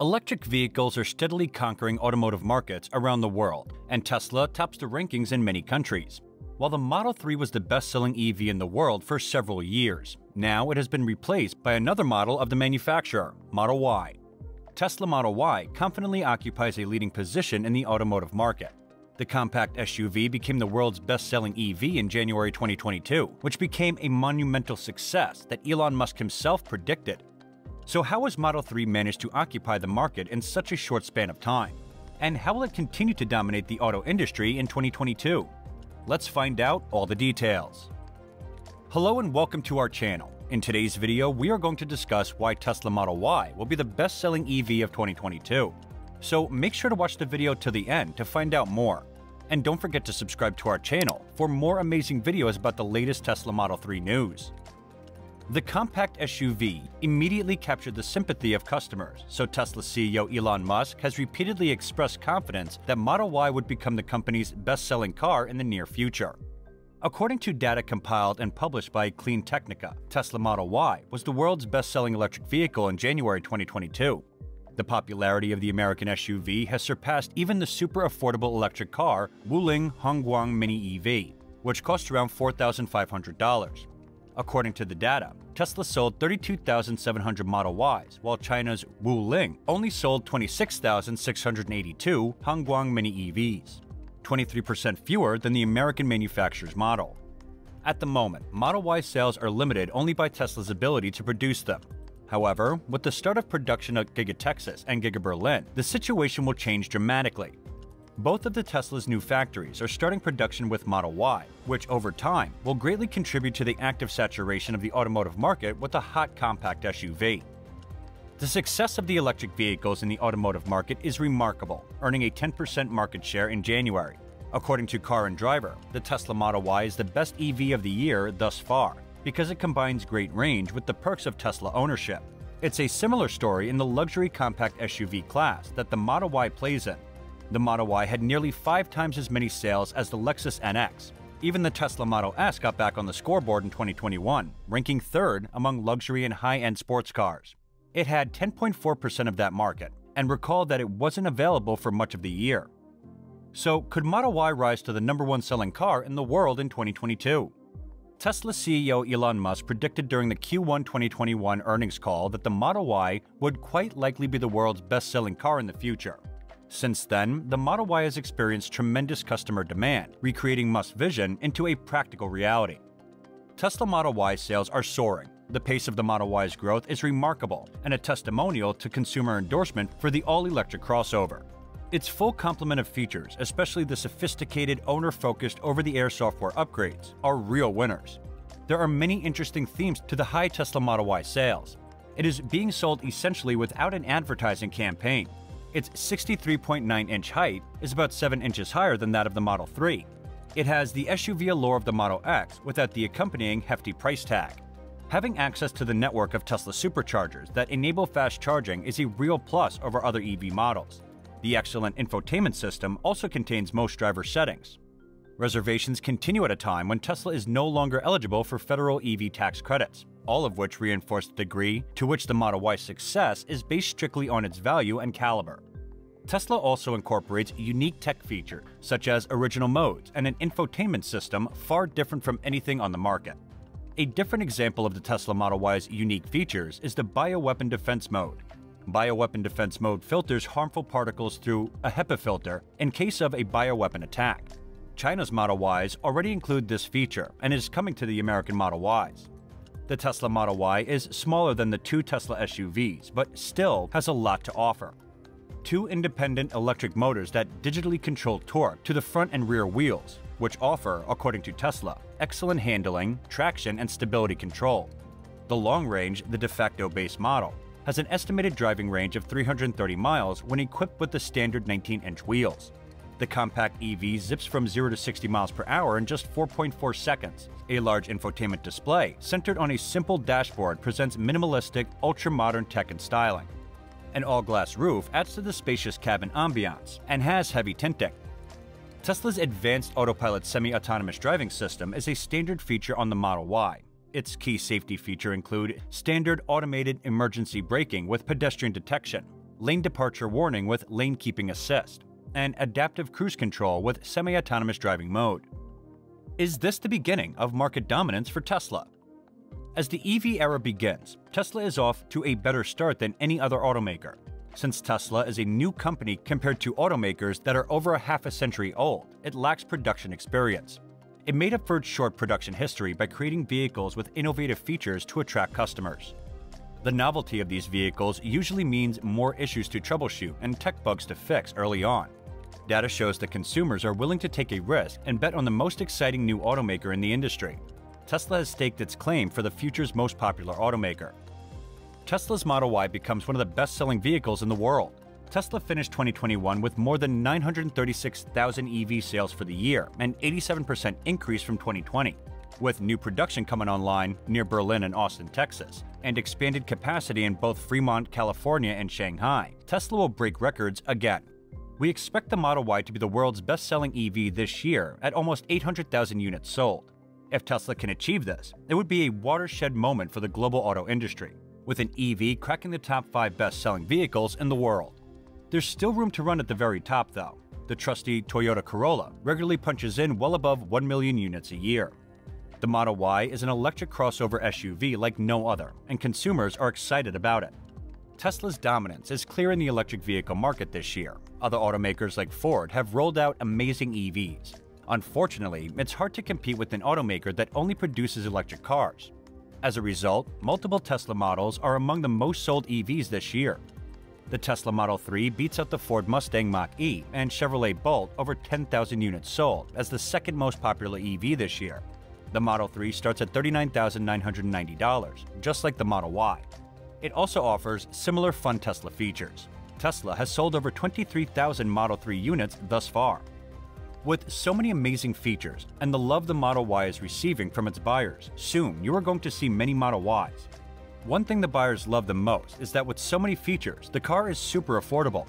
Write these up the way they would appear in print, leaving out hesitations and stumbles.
Electric vehicles are steadily conquering automotive markets around the world, and Tesla tops the rankings in many countries. While the Model 3 was the best-selling EV in the world for several years, now it has been replaced by another model of the manufacturer, Model Y. Tesla Model Y confidently occupies a leading position in the automotive market. The compact SUV became the world's best-selling EV in January 2022, which became a monumental success that Elon Musk himself predicted. So how has Model 3 managed to occupy the market in such a short span of time? And how will it continue to dominate the auto industry in 2022? Let's find out all the details. Hello and welcome to our channel. In today's video, we are going to discuss why Tesla Model Y will be the best-selling EV of 2022. So make sure to watch the video to the end to find out more. And don't forget to subscribe to our channel for more amazing videos about the latest Tesla Model 3 news. The compact SUV immediately captured the sympathy of customers, so Tesla CEO Elon Musk has repeatedly expressed confidence that Model Y would become the company's best-selling car in the near future. According to data compiled and published by Clean Technica, Tesla Model Y was the world's best-selling electric vehicle in January 2022. The popularity of the American SUV has surpassed even the super affordable electric car Wuling Hongguang Mini EV, which costs around $4,500. According to the data, Tesla sold 32,700 Model Ys, while China's Wuling only sold 26,682 Hongguang Mini EVs, 23% fewer than the American manufacturer's model. At the moment, Model Y sales are limited only by Tesla's ability to produce them. However, with the start of production at Giga Texas and Giga Berlin, the situation will change dramatically. Both of the Tesla's new factories are starting production with Model Y, which over time will greatly contribute to the active saturation of the automotive market with a hot compact SUV. The success of the electric vehicles in the automotive market is remarkable, earning a 10% market share in January. According to Car and Driver, the Tesla Model Y is the best EV of the year thus far because it combines great range with the perks of Tesla ownership. It's a similar story in the luxury compact SUV class that the Model Y plays in. The Model Y had nearly 5 times as many sales as the Lexus NX. Even the Tesla Model S got back on the scoreboard in 2021, ranking third among luxury and high-end sports cars. It had 10.4% of that market, and recall that it wasn't available for much of the year. So, could Model Y rise to the #1 selling car in the world in 2022? Tesla CEO Elon Musk predicted during the Q1 2021 earnings call that the Model Y would quite likely be the world's best-selling car in the future. Since then, the Model Y has experienced tremendous customer demand, recreating Musk's vision into a practical reality. Tesla Model Y sales are soaring. The pace of the Model Y's growth is remarkable and a testimonial to consumer endorsement for the all-electric crossover. Its full complement of features, especially the sophisticated, owner-focused over-the-air software upgrades, are real winners. There are many interesting themes to the high Tesla Model Y sales. It is being sold essentially without an advertising campaign. Its 63.9-inch height is about 7 inches higher than that of the Model 3. It has the SUV allure of the Model X without the accompanying hefty price tag. Having access to the network of Tesla superchargers that enable fast charging is a real plus over other EV models. The excellent infotainment system also contains most driver settings. Reservations continue at a time when Tesla is no longer eligible for federal EV tax credits, all of which reinforce the degree to which the Model Y's success is based strictly on its value and caliber. Tesla also incorporates unique tech features, such as original modes and an infotainment system far different from anything on the market. A different example of the Tesla Model Y's unique features is the bioweapon defense mode. Bioweapon defense mode filters harmful particles through a HEPA filter in case of a bioweapon attack. China's Model Ys already include this feature and is coming to the American Model Ys. The Tesla Model Y is smaller than the two Tesla SUVs, but still has a lot to offer. 2 independent electric motors that digitally control torque to the front and rear wheels, which offer, according to Tesla, excellent handling, traction, and stability control. The long range, the de facto base model, has an estimated driving range of 330 miles when equipped with the standard 19-inch wheels. The compact EV zips from 0 to 60 miles per hour in just 4.4 seconds. A large infotainment display centered on a simple dashboard presents minimalistic, ultra-modern tech and styling. An all-glass roof adds to the spacious cabin ambiance and has heavy tinting. Tesla's advanced autopilot semi-autonomous driving system is a standard feature on the Model Y. Its key safety features include standard automated emergency braking with pedestrian detection, lane departure warning with lane keeping assist, and adaptive cruise control with semi-autonomous driving mode. Is this the beginning of market dominance for Tesla? As the EV era begins, Tesla is off to a better start than any other automaker. Since Tesla is a new company compared to automakers that are over a half a century old, it lacks production experience. It made up for its short production history by creating vehicles with innovative features to attract customers. The novelty of these vehicles usually means more issues to troubleshoot and tech bugs to fix early on. Data shows that consumers are willing to take a risk and bet on the most exciting new automaker in the industry. Tesla has staked its claim for the future's most popular automaker. Tesla's Model Y becomes one of the best-selling vehicles in the world. Tesla finished 2021 with more than 936,000 EV sales for the year, an 87% increase from 2020. With new production coming online near Berlin and Austin, Texas, and expanded capacity in both Fremont, California and Shanghai, Tesla will break records again. We expect the Model Y to be the world's best-selling EV this year at almost 800,000 units sold. If Tesla can achieve this, it would be a watershed moment for the global auto industry, with an EV cracking the top 5 best-selling vehicles in the world. There's still room to run at the very top, though. The trusty Toyota Corolla regularly punches in well above 1 million units a year. The Model Y is an electric crossover SUV like no other, and consumers are excited about it. Tesla's dominance is clear in the electric vehicle market this year. Other automakers like Ford have rolled out amazing EVs. Unfortunately, it's hard to compete with an automaker that only produces electric cars. As a result, multiple Tesla models are among the most sold EVs this year. The Tesla Model 3 beats out the Ford Mustang Mach-E and Chevrolet Bolt over 10,000 units sold as the second most popular EV this year. The Model 3 starts at $39,990, just like the Model Y. It also offers similar fun Tesla features. Tesla has sold over 23,000 Model 3 units thus far. With so many amazing features and the love the Model Y is receiving from its buyers, soon you are going to see many Model Ys. One thing the buyers love the most is that with so many features, the car is super affordable.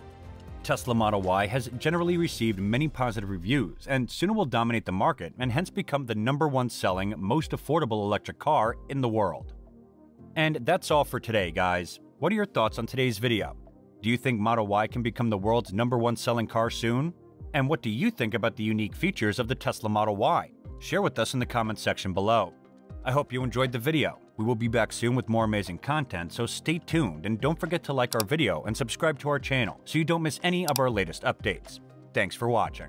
Tesla Model Y has generally received many positive reviews and soon will dominate the market and hence become the #1 selling, most affordable electric car in the world. And that's all for today, guys. What are your thoughts on today's video? Do you think Model Y can become the world's #1 selling car soon? And what do you think about the unique features of the Tesla Model Y? Share with us in the comments section below. I hope you enjoyed the video. We will be back soon with more amazing content, so stay tuned and don't forget to like our video and subscribe to our channel so you don't miss any of our latest updates. Thanks for watching.